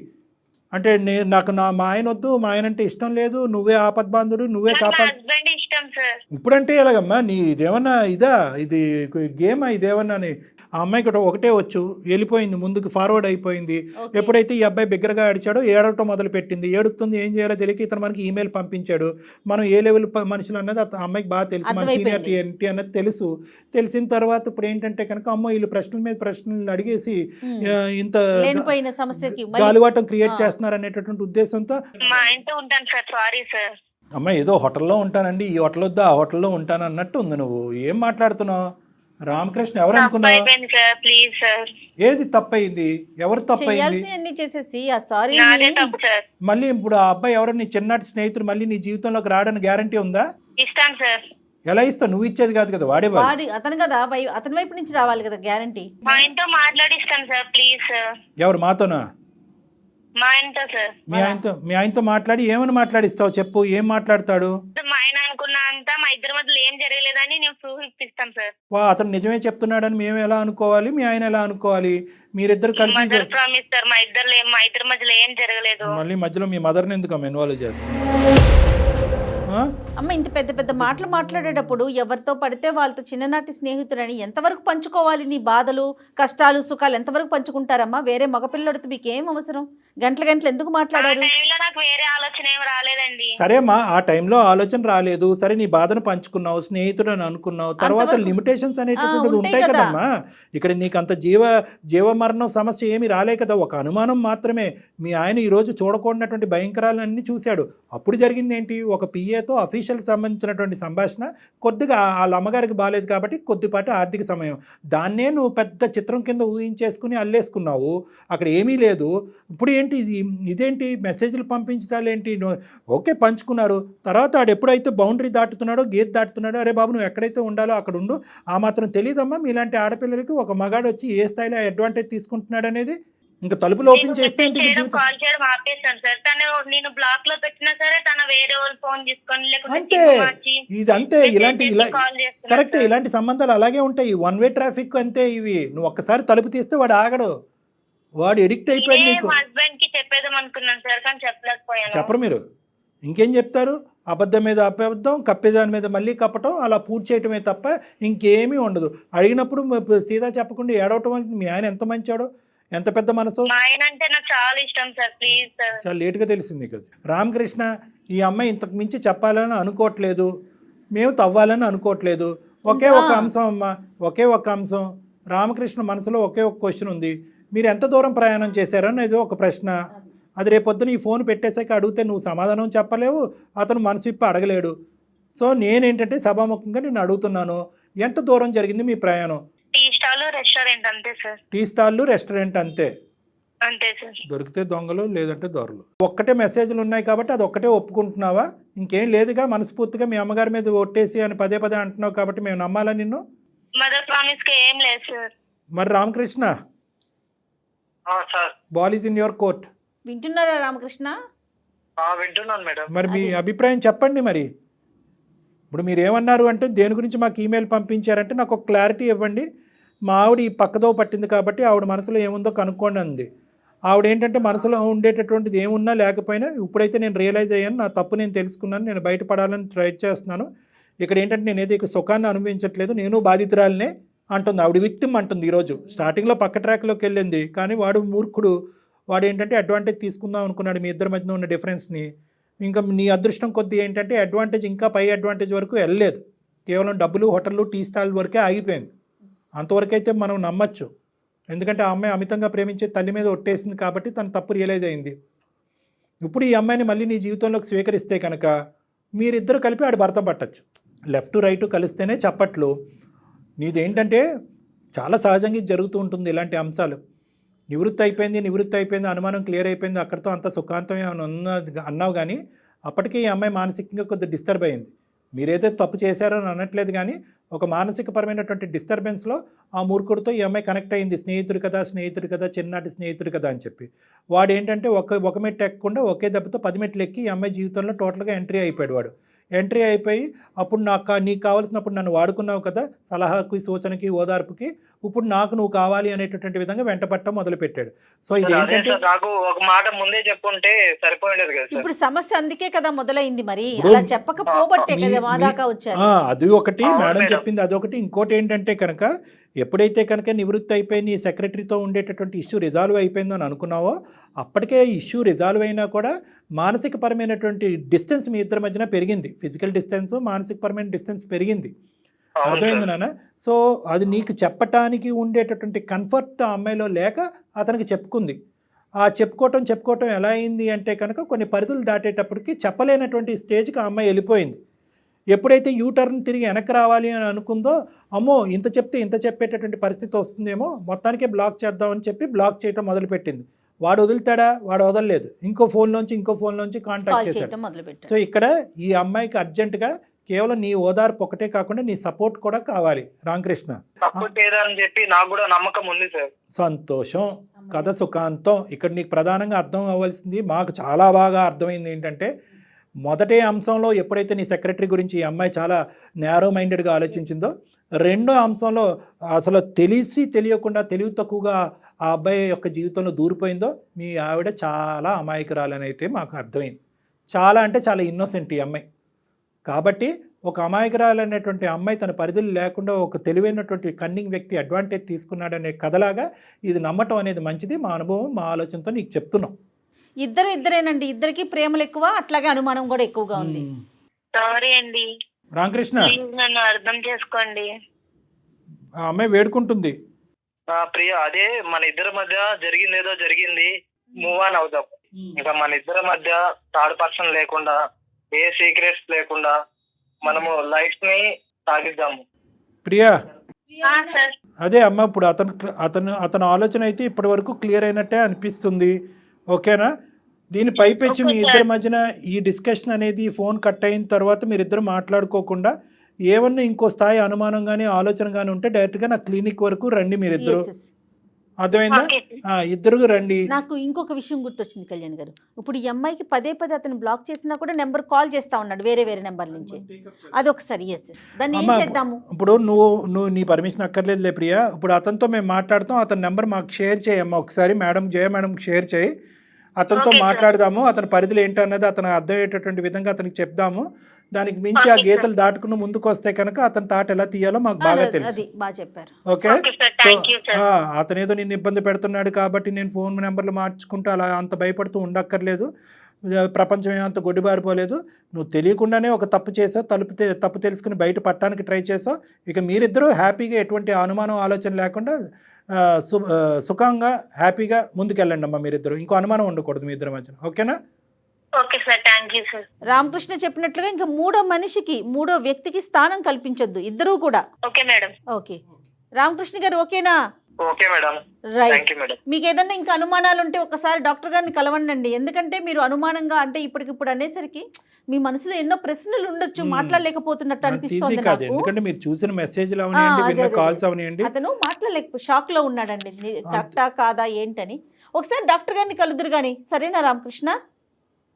అంటే నాకు మా ఆయన వద్దు, మా ఆయన అంటే ఇష్టం లేదు, నువ్వే ఆపద్బాంధుడు, నువ్వే కాపాడు. ఇప్పుడంటే ఎలాగమ్మా? నీ ఇదేమన్నా ఇది గేమా? ఇదేమన్నా ఆ అమ్మాయికి ఒకటే వచ్చు, వెళ్ళిపోయింది, ముందుకు ఫార్వర్డ్ అయిపోయింది. ఎప్పుడైతే ఈ అబ్బాయి బిగ్గరగా అడిచాడో ఏడవటం మొదలు పెట్టింది. ఏడుస్తుంది, ఏం చేయాలో తెలియక ఇతను మనకి ఈమెయిల్ పంపించాడు. మనం ఏ లెవెల్ మనుషులు అన్నది ఆ అమ్మాయికి బాగా తెలుసు, మన సీనియారిటీ ఏంటి అన్నది తెలుసు. తెలిసిన తర్వాత ఇప్పుడు ఏంటంటే కనుక అమ్మో వీళ్ళు ప్రశ్నల మీద ప్రశ్నలు అడిగేసి ఇంత గాలివాటం క్రియేట్ చేస్తున్నారు అనేటటువంటి ఉద్దేశంతో అమ్మ ఏదో హోటల్లో ఉంటానండి, ఈ హోటల్ వద్దా ఆ హోటల్లో ఉంటాను అన్నట్టు ఉంది. నువ్వు ఏం మాట్లాడుతున్నావు? రామకృష్ణ ఎవరు అనుకున్నావు? ఏది తప్పయింది? ఎవరు తప్పయింది? మళ్ళీ ఇప్పుడు ఆ అబ్బాయి ఎవరు నీ చిన్నటి స్నేహితుడు మళ్ళీ నీ జీవితంలోకి రావడానికి గ్యారంటీ ఉందా? ఇస్తాను సార్. ఎలా ఇస్తావు? నువ్వు ఇచ్చేది కాదు కదా, వాడే అతను కదా, అతని వైపు నుంచి రావాలి కదా గ్యారంటీ. మా ఆయనతో మాట్లాడిస్తాను సార్, ప్లీజ్ సార్. ఎవరు? మాతోనా? మా ఆయనతో సార్. మీ ఆయనతో మాట్లాడి ఏమని మాట్లాడిస్తావు చెప్పు? ఏం మాట్లాడతాడు? మా ఆయన అనుకున్నా అంతా మా ఇద్దరి మధ్యలో ఏం జరగలేదని నేను ప్రూఫ్ ఇప్పిస్తాం సార్. అతను నిజమే చెప్తున్నాడని మేము ఎలా అనుకోవాలి, మీ ఆయన ఎలా అనుకోవాలి? మీరిద్దరు కలిపి ప్రామిస్ సార్, మా ఇద్దరి మధ్యలో ఏం జరగలేదు. మళ్ళీ మధ్యలో మీ మదర్ని ఎందుకు ఇన్వాల్వ్ చేస్తాం? ఆ? అమ్మ ఇంత పెద్ద పెద్ద మాటలు మాట్లాడేటప్పుడు ఎవరితో పడితే వాళ్ళతో చిన్ననాటి స్నేహితుడని ఎంతవరకు పంచుకోవాలి? నీ బాధలు కష్టాలు సుఖాలు ఎంతవరకు పంచుకుంటారమ్మా? వేరే మగపిల్లడితో మీకు ఏం అవసరం? గంటలు గంటలు ఎందుకు ఆ మాట్లాడారు? టైంలో నాకు వేరే ఆలోచన ఏం రాలేదండి. సరే అమ్మా, ఆ టైంలో ఆలోచన రాలేదు, సరే నీ బాధను పంచుకున్నావు, స్నేహితుడు అని అనుకున్నావు, తర్వాత అంతవరకు- లిమిటేషన్స్ అనేటటువంటిది ఉంటాయి ఉంటాయి కదా. కదమ్మా. ఇక్కడ నీకు అంత జీవమరణం సమస్య ఏమీ రాలే కదా, ఒక అనుమానం మాత్రమే. మీ ఆయన ఈరోజు చూడకూడనటువంటి భయంకరాలన్నీ చూశాడు. అప్పుడు జరిగింది ఏంటి? ఒక పిఏతో అఫీషియల్ సంబంధించినటువంటి సంభాషణ, కొద్దిగా వాళ్ళ అమ్మగారికి బాగాలేదు కాబట్టి కొద్దిపాటి ఆర్థిక సమయం, దాన్నే నువ్వు పెద్ద చిత్రం కింద ఊహించేసుకుని అల్లేసుకున్నావు. అక్కడ ఏమీ లేదు. ఇప్పుడు ఏంటి ఇదేంటి మెసేజ్లు పంపించడాలు ఏంటి? ఓకే పంచుకున్నారు, తర్వాత ఆడు ఎప్పుడైతే బౌండరీ దాటుతున్నాడో గేట్ దాటుతున్నాడో, అరే బాబు నువ్వు ఎక్కడైతే ఉండాలో అక్కడ ఉండు. ఆ మాత్రం తెలియదమ్మా మీలాంటి ఆడపిల్లలకి ఒక మగాడు వచ్చి ఏ స్థాయిలో అడ్వాంటేజ్ తీసుకుంటున్నాడు అనేది? ఇంకా తలుపులు ఓపెన్ చేస్తే ఏంటి నీ జీవితం? కాల్ చేయడం ఆపేస్తాను సార్. తను నేను బ్లాక్ లో పెట్టినా సరే తన వేరే వాళ్ళు ఫోన్ తీసుకొని లేకుంటే అంతే, సిమ్ మార్చి ఇదంతే. ఇలాంటి కాల్ చేస్తున్నారు కరెక్ట్, సార్. ఇలాంటి సంబంధాలు అలాగే ఉంటాయి. వన్ వే ట్రాఫిక్ అంతే ఇవి. నువ్వు ఒక్కసారి తలుపు తీస్తే వాడు ఆగడు, వాడు ఎడిక్ట్ అయిపోయాడు నేనే నీకు. మా హస్బెండ్ కి చెప్పేద్దాం అనుకున్నాను సార్, కానీ చెప్పలేకపోయాను. చెప్పరు మీరు, ఇంకేం చెప్తారు? అబద్ధం మీద అబద్ధం, కప్పేదాని మీద మళ్ళీ కప్పటం, అలా పూర్తి చేయటమే తప్ప ఇంకేమీ ఉండదు. అడిగినప్పుడు సీదా చెప్పకుండా ఏడవటం అంటే మీ ఆయన ఎంత మంచాడో, ఎంత పెద్ద మనసు. మా ఆయన అంటే నాకు చాలా ఇష్టం సార్, ప్లీజ్ సార్. చాలా లేటుగా తెలిసింది కదా. రామకృష్ణ, ఈ అమ్మాయి ఇంతకు మించి చెప్పాలని అనుకోవట్లేదు, మేము తవ్వాలని అనుకోవట్లేదు. ఒకే ఒక అంశం అమ్మ, ఒకే ఒక అంశం. రామకృష్ణ మనసులో ఒకే ఒక క్వశ్చన్ ఉంది, మీరు ఎంత దూరం ప్రయాణం చేశారనేది ఒక ప్రశ్న. అది రేపొద్దున ఈ ఫోన్ పెట్టేశాక అడిగితే నువ్వు సమాధానం చెప్పలేవు, అతను మనసు విప్పి అడగలేడు. సో నేనేంటంటే సభాముఖంగా నేను అడుగుతున్నాను, ఎంత దూరం జరిగింది మీ ప్రయాణం? టీ స్టాల్ రెస్టారెంట్ అంతే సార్. టీ స్టాళ్ళు రెస్టారెంట్ అంతే. అంతే సార్. దొరికితే దొంగలు, లేదంటే దొరలు. ఒక్కటే మెసేజ్లు ఉన్నాయి కాబట్టి అది ఒక్కటే ఒప్పుకుంటున్నావా? ఇంకేం లేదుగా? మనస్ఫూర్తిగా మీ అమ్మగారి మీద ఒట్టేసి అని పదే పదే అంటున్నావు కాబట్టి మేము నమ్మాలా నిన్ను? మదర్ ప్రామిస్ కి ఏం లేదు సార్. మరి Ramakrishna, sir ball is in your court. వింటున్నారా రామకృష్ణ? వింటున్నాను మేడం. మరి మీ అభిప్రాయం చెప్పండి. మరి ఇప్పుడు మీరు ఏమన్నారు అంటే దేని గురించి మాకు ఈమెయిల్ పంపించారంటే నాకు ఒక క్లారిటీ ఇవ్వండి. మా ఆవిడ ఈ పక్కదో పట్టింది కాబట్టి ఆవిడ మనసులో ఏముందో కనుక్కోండి అంది. ఆవిడ ఏంటంటే మనసులో ఉండేటటువంటిది ఏమున్నా లేకపోయినా ఇప్పుడైతే నేను రియలైజ్ అయ్యాను, నా తప్పు నేను తెలుసుకున్నాను, నేను బయటపడాలని ట్రై చేస్తున్నాను. ఇక్కడ ఏంటంటే నేనైతే ఇక సుఖాన్ని అనుభవించట్లేదు, నేను బాధితురాలనే అంటుంది ఆవిడ. విక్టిమ్ అంటుంది ఈరోజు. స్టార్టింగ్లో పక్క ట్రాక్లోకి వెళ్ళింది, కానీ వాడు మూర్ఖుడు. వాడు ఏంటంటే అడ్వాంటేజ్ తీసుకుందాం అనుకున్నాడు మీ ఇద్దరి మధ్యన ఉన్న డిఫరెన్స్ని. ఇంకా నీ అదృష్టం కొద్దీ ఏంటంటే అడ్వాంటేజ్ ఇంకా పై అడ్వాంటేజ్ వరకు వెళ్ళలేదు, కేవలం డబ్బులు, హోటళ్ళు, టీ స్టాల్ వరకే ఆగిపోయింది. అంతవరకైతే మనం నమ్మచ్చు, ఎందుకంటే ఆ అమ్మాయి అమితంగా ప్రేమించే తల్లి మీద ఒట్టేసింది కాబట్టి తను తప్పు రియలైజ్ అయింది. ఇప్పుడు ఈ అమ్మాయిని మళ్ళీ నీ జీవితంలోకి స్వీకరిస్తే కనుక మీరిద్దరు కలిపి ఆడు భర్త పట్టచ్చు. లెఫ్ట్ రైట్ కలిస్తేనే చప్పట్లు. నీదేంటంటే చాలా సహజంగా ఇది జరుగుతూ ఉంటుంది ఇలాంటి అంశాలు. నివృత్తి అయిపోయింది, అనుమానం క్లియర్ అయిపోయింది, అక్కడితో అంత సుఖాంతం అన్నావు. కానీ అప్పటికే ఈ అమ్మాయి మానసికంగా కొద్దిగా డిస్టర్బ్ అయింది. మీరైతే తప్పు చేశారో అని అనట్లేదు, కానీ ఒక మానసికపరమైనటువంటి డిస్టర్బెన్స్లో ఆ మూర్ఖుడితో ఈ అమ్మాయి కనెక్ట్ అయింది. స్నేహితుడు కదా, చిన్ననాటి స్నేహితుడు కదా అని చెప్పి. వాడు ఏంటంటే ఒక మెట్టు ఎక్కకుండా ఒకే దెబ్బతో 10 మెట్లు ఎక్కి ఈ అమ్మాయి జీవితంలో టోటల్గా ఎంట్రీ అయిపోయాడు. వాడు ఎంట్రీ అయిపోయి అప్పుడు నీకు కావాల్సినప్పుడు నన్ను వాడుకున్నావు కదా, సలహాకి, సూచనకి, ఓదార్పుకి, ఇప్పుడు నువ్వు కావాలి అనేటటువంటి విధంగా వెంటపట్టం మొదలుపెట్టాడు. సో ఇది ఏంటంటే నాకు ఒక మాట ముందే చెప్పుంటే సరిపోయేది కదా సార్. ఇప్పుడు సమస్య అందుకే కదా మొదలైంది. మరి అలా చెప్పకపోబట్టే కదా మా దాకా వచ్చారు. అది ఒకటి మేడం చెప్పింది, అదొకటి. ఇంకోటి ఏంటంటే కనుక ఎప్పుడైతే కనుక నివృత్తి అయిపోయి నీ సెక్రటరీతో ఉండేటటువంటి ఇష్యూ రిజాల్వ్ అయిపోయిందని అనుకున్నావో, అప్పటికే ఇష్యూ రిజాల్వ్ అయినా కూడా మానసిక పరమైనటువంటి డిస్టెన్స్ మీ ఇద్దరి మధ్యన పెరిగింది. ఫిజికల్ డిస్టెన్స్, మానసిక పరమైన డిస్టెన్స్ పెరిగింది. అర్థమైంది నాన్న? సో అది నీకు చెప్పటానికి ఉండేటటువంటి కంఫర్ట్ ఆ అమ్మాయిలో లేక అతనికి చెప్పుకుంది. ఆ చెప్పుకోవటం ఎలా అయింది అంటే కనుక కొన్ని పరిధులు దాటేటప్పటికి చెప్పలేనటువంటి స్టేజ్కి ఆ అమ్మాయి వెళ్ళిపోయింది. ఎప్పుడైతే యూటర్న్ తిరిగి వెనక్కి రావాలి అని అనుకుందో, అమ్మో ఇంత చెప్పేటటువంటి పరిస్థితి వస్తుందేమో, మొత్తానికే బ్లాక్ చేద్దామని చెప్పి బ్లాక్ చేయటం మొదలుపెట్టింది. వాడు వదులుతాడా? వాడు వదలలేదు. ఇంకో ఫోన్లోంచి కాంటాక్ట్ చేశాడు. సో ఇక్కడ ఈ అమ్మాయికి అర్జెంటుగా కేవలం నీ ఓదార్పు ఒకటే కాకుండా నీ సపోర్ట్ కూడా కావాలి రామకృష్ణ. సపోర్ట్ చేయదని చెప్పి నాకు కూడా నమ్మకం ఉంది సార్. సంతోషం, కథ సుఖాంతం. ఇక్కడ నీకు ప్రధానంగా అర్థం అవ్వాల్సింది, మాకు చాలా బాగా అర్థమైంది ఏంటంటే, మొదటి అంశంలో ఎప్పుడైతే నీ సెక్రటరీ గురించి ఈ అమ్మాయి చాలా నేరో మైండెడ్గా ఆలోచించిందో, రెండో అంశంలో అసలు తెలియకుండా తెలివి తక్కువగా ఆ అబ్బాయి యొక్క జీవితంలో దూరిపోయిందో, మీ ఆవిడ చాలా అమాయకురాలని అయితే మాకు అర్థమైంది. చాలా అంటే చాలా ఇన్నోసెంట్ ఈ అమ్మాయి. కాబట్టి ఒక అమాయకురాలైనటువంటి అమ్మాయి తన పరిధులు లేకుండా ఒక తెలివైనటువంటి కన్నింగ్ వ్యక్తి అడ్వాంటేజ్ తీసుకున్నాడనే కథలాగా ఇది నమ్మటం అనేది మంచిది. మా అనుభవం, మా ఆలోచనతో నీకు చెప్తున్నాం. ఇద్దరేనండి, ఇద్దరికి ప్రేమలు ఎక్కువ, అట్లాగే అనుమానం కూడా ఎక్కువగా ఉంది. సారీ అండి, రామకృష్ణ, ప్లీజ్ నన్ను అర్థం చేసుకోండి. ఆ అమ్మాయి వేడుకుంటుంది. ప్రియ, అదే మన ఇద్దరి మధ్య జరిగింది ఏదో జరిగింది, మూవ్ ఆన్ అవుదాం. ఇంకా మన ఇద్దరి మధ్య థర్డ్ పర్సన్ లేకుండా, ఏ సీక్రెట్స్ లేకుండా మనము లైఫ్ ని సాగిద్దాము. ప్రియా, సార్ అదే అమ్మ, ఇప్పుడు అతను ఆలోచన అయితే ఇప్పటి వరకు క్లియర్ అయినట్టే అనిపిస్తుంది. ఓకేనా? దీని పైపెచ్చి మీ ఇద్దరి మధ్యన ఈ డిస్కషన్ అనేది ఫోన్ కట్ అయిన తర్వాత మీరిద్దరు మాట్లాడుకోకుండా ఏమన్నా ఇంకో స్థాయి అనుమానం కానీ ఆలోచన కానీ ఉంటే డైరెక్ట్గా నా క్లినిక్ వరకు రండి మీరిద్దరు. Yes, yes. అర్థమైందా? ఇద్దరు రండి. నాకు ఇంకొక విషయం గుర్తొచ్చింది కళ్యాణ్ గారు. ఇప్పుడు ఈ అమ్మాయికి పదే అతను బ్లాక్ చేసినా కూడా నెంబర్ కాల్ చేస్తా ఉన్నాడు వేరే నెంబర్ నుంచి. అదొకసారి దాన్ని ఏం చేద్దాము? ఇప్పుడు నువ్వు నీ పర్మిషన్ అక్కర్లేదులే ప్రియా. ఇప్పుడు అతనితో మేము మాట్లాడతాం, అతని నెంబర్ మాకు షేర్ చేయమ్మా ఒకసారి. జయ మేడంకి షేర్ చేయి, అతనితో మాట్లాడదాము. అతని పరిధులు ఏంటన్నది అతను అర్థమయ్యేటటువంటి విధంగా అతనికి చెప్దాము. దానికి మించి ఆ గీతలు దాటుకుని ముందుకు వస్తే కనుక అతని తాట ఎలా తీయాలో మాకు బాగా తెలుసు. ఓకే? సో అతను ఏదో నిన్ను ఇబ్బంది పెడుతున్నాడు కాబట్టి నేను ఫోన్ నెంబర్లు మార్చుకుంటూ అలా అంత భయపడుతూ ఉండక్కర్లేదు. ప్రపంచం ఏమంత గొడ్డిబారిపోలేదు. నువ్వు తెలియకుండానే ఒక తప్పు చేసావు, తప్పు తెలుసుకుని బయట పట్టడానికి ట్రై చేసావు. ఇక మీరిద్దరూ హ్యాపీగా ఎటువంటి అనుమానం ఆలోచన లేకుండా సుఖంగా హ్యాపీగా ముందుకెళ్ళండి అమ్మా మీరిద్దరు. ఇంకో అనుమానం ఉండకూడదు మీ ఇద్దరి మధ్యన. ఓకేనా? Okay sir, thank you sir. Ramakrishna చెప్పినట్లుగా ఇంకా మూడో వ్యక్తికి స్థానం కల్పించొద్దు, ఇద్దరూ కూడా. Okay madam. ఓకే రామకృష్ణ గారు, ఓకేనా? Okay madam, right. మీకు ఏదన్నా ఇంకా అనుమానాలు ఉంటే ఒకసారి డాక్టర్ గారిని కలవండి. ఎందుకంటే మీరు అనుమానంగా అంటే ఇప్పటికిప్పుడు అనేసరికి మీ మనసులో ఎన్నో ప్రశ్నలు ఉండొచ్చు, మాట్లాడలేకపోతున్నట్టు అనిపిస్తుంది నాకు. ఎందుకంటే మీరు చూసిన మెసేజ్లు అవనియండి, విన్న కాల్స్ అవనియండి, అతను షాక్ లో ఉన్నాడండి, కరెక్టా కాదా ఏంటని. ఒకసారి డాక్టర్ గారిని కలుదురు గాని, సరేనా రామకృష్ణ?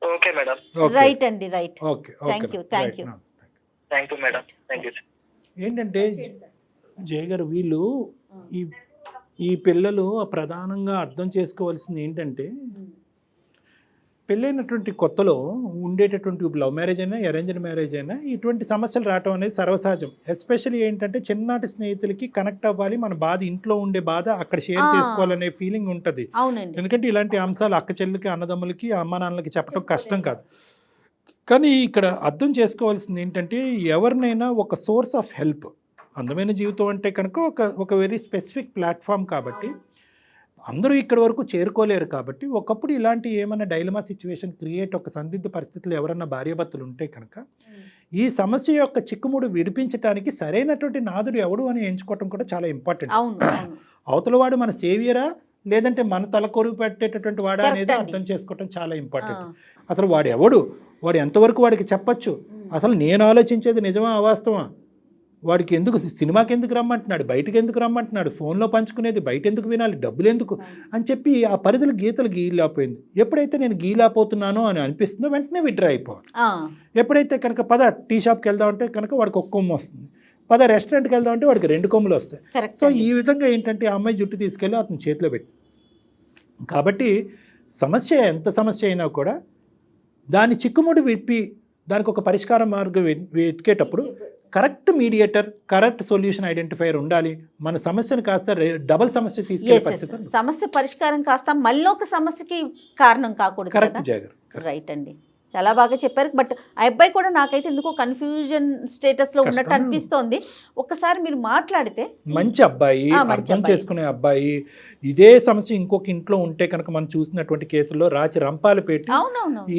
Okay madam. రైట్ అండి, right. Okay, thank you. Thank you madam. Thank you. ఏంటంటే జయ గారు, వీళ్ళు ఈ పిల్లలు ప్రధానంగా అర్థం చేసుకోవాల్సింది ఏంటంటే, పెళ్ళైనటువంటి కొత్తలో ఉండేటటువంటి లవ్ మ్యారేజ్ అయినా అరేంజ్డ్ మ్యారేజ్ అయినా ఇటువంటి సమస్యలు రావటం అనేది సర్వసహజం. ఎస్పెషల్లీ ఏంటంటే చిన్ననాటి స్నేహితులకి కనెక్ట్ అవ్వాలి, మన బాధ ఇంట్లో ఉండే బాధ అక్కడ షేర్ చేసుకోవాలనే ఫీలింగ్ ఉంటుంది. ఎందుకంటే ఇలాంటి అంశాలు అక్క చెల్లికి, అన్నదమ్ములకి, అమ్మ నాన్నలకి చెప్పడం కష్టం కాదు. కానీ ఇక్కడ అర్థం చేసుకోవాల్సింది ఏంటంటే, ఎవరినైనా ఒక సోర్స్ ఆఫ్ హెల్ప్, అందమైన జీవితం అంటే కనుక ఒక వెరీ స్పెసిఫిక్ ప్లాట్ఫామ్ కాబట్టి అందరూ ఇక్కడి వరకు చేరుకోలేరు. కాబట్టి ఒకప్పుడు ఇలాంటి ఏమైనా డైలమా సిచ్యువేషన్ క్రియేట్, ఒక సందిగ్ధ పరిస్థితులు ఎవరన్నా భార్యాభర్తలు ఉంటే కనుక ఈ సమస్య యొక్క చిక్కుముడు విడిపించడానికి సరైనటువంటి నాదుడు ఎవడు అని ఎంచుకోవటం కూడా చాలా ఇంపార్టెంట్. అవతల వాడు మన సేవియరా లేదంటే మన తల కొరుగు పెట్టేటటువంటి వాడా అనేది అర్థం చేసుకోవటం చాలా ఇంపార్టెంట్. అసలు వాడు ఎవడు, వాడు ఎంతవరకు వాడికి చెప్పచ్చు, అసలు నేను ఆలోచించేది నిజమా అవాస్తవా, వాడికి ఎందుకు సినిమాకి ఎందుకు రమ్మంటున్నాడు, బయటకు ఎందుకు రమ్మంటున్నాడు, ఫోన్లో పంచుకునేది బయట ఎందుకు వినాలి, డబ్బులు ఎందుకు అని చెప్పి ఆ పరిధులు గీతలు గీలాపోయింది. ఎప్పుడైతే నేను గీలాపోతున్నానో అని అనిపిస్తుందో వెంటనే విడ్రా అయిపోవాలి. ఎప్పుడైతే కనుక పద టీ షాప్కి వెళ్దామంటే కనుక వాడికి ఒక కొమ్ము వస్తుంది, పద రెస్టారెంట్కి వెళ్దామంటే వాడికి 2 కొమ్ములు వస్తాయి. సో ఈ విధంగా ఏంటంటే ఆ అమ్మాయి జుట్టు తీసుకెళ్ళి అతని చేతిలో పెట్టి, కాబట్టి ఎంత సమస్య అయినా కూడా దాని చిక్కుముడి విప్పి దానికి ఒక పరిష్కార మార్గం వెతికేటప్పుడు correct mediator, correct solution identifier ఉండాలి. మన సమస్యను కాస్త డబల్ సమస్య తీసుకెళ్ళే పరిస్థితి, సమస్య పరిష్కారం కాస్త మళ్ళీ ఒక సమస్యకి కారణం కాకూడదు. Correct jogger. రైట్ అండి, చాలా బాగా చెప్పారు. బట్ ఆ అబ్బాయి కూడా నాకైతే ఎందుకో కన్ఫ్యూజన్ స్టేటస్ లో ఉన్నట్టు అనిపిస్తోంది. ఒక్కసారి మీరు మాట్లాడితే. మంచి అబ్బాయి, అర్థం చేసుకునే అబ్బాయి. ఇదే సమస్య ఇంకొక ఇంట్లో ఉంటే కనుక మనం చూసినటువంటి కేసుల్లో రాచి రంపాలు పెట్టి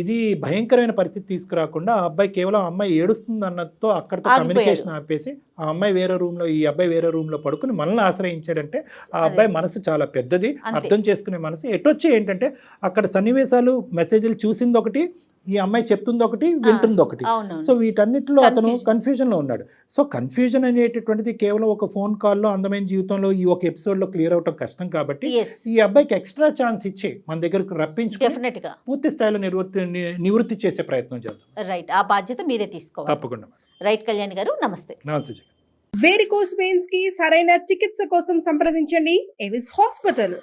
ఇది భయంకరమైన పరిస్థితి తీసుకురాకుండా ఆ అబ్బాయి కేవలం అమ్మాయి ఏడుస్తుంది అన్నతో అక్కడితో కమ్యూనికేషన్ ఆపేసి ఆ అమ్మాయి వేరే రూమ్ లో, ఈ అబ్బాయి వేరే రూమ్ లో పడుకుని మనల్ని ఆశ్రయించాడంటే ఆ అబ్బాయి మనసు చాలా పెద్దది, అర్థం చేసుకునే మనసు. ఎటొచ్చి ఏంటంటే అక్కడ సన్నివేశాలు, మెసేజ్లు చూసింది ఒకటి, ఈ అమ్మాయి చెప్తుంది ఒకటి, వింటుంది ఒకటి. సో వీటన్నిటిలో అతను కన్ఫ్యూజన్ లో ఉన్నాడు. సో కన్ఫ్యూజన్ అనేటటువంటిది కేవలం ఒక ఫోన్ కాల్లో, అందమైన జీవితంలో ఈ ఒక ఎపిసోడ్ లో క్లియర్ అవటం కష్టం. కాబట్టి ఈ అబ్బాయికి ఎక్స్ట్రా ఛాన్స్ ఇచ్చి మన దగ్గరకు రప్పించుకుని పూర్తి స్థాయిలో నివృత్తి చేసే ప్రయత్నం చేద్దాం. రైట్, ఆ బాధ్యత మీరే తీసుకోవాలి. తప్పకుండా. రైట్ కళ్యాణ్ గారు, నమస్తే. నమస్తే. వేరికోస్ వెయిన్స్ కి సరైన చికిత్స కోసం సంప్రదించండి ఎవిస్ హాస్పిటల్.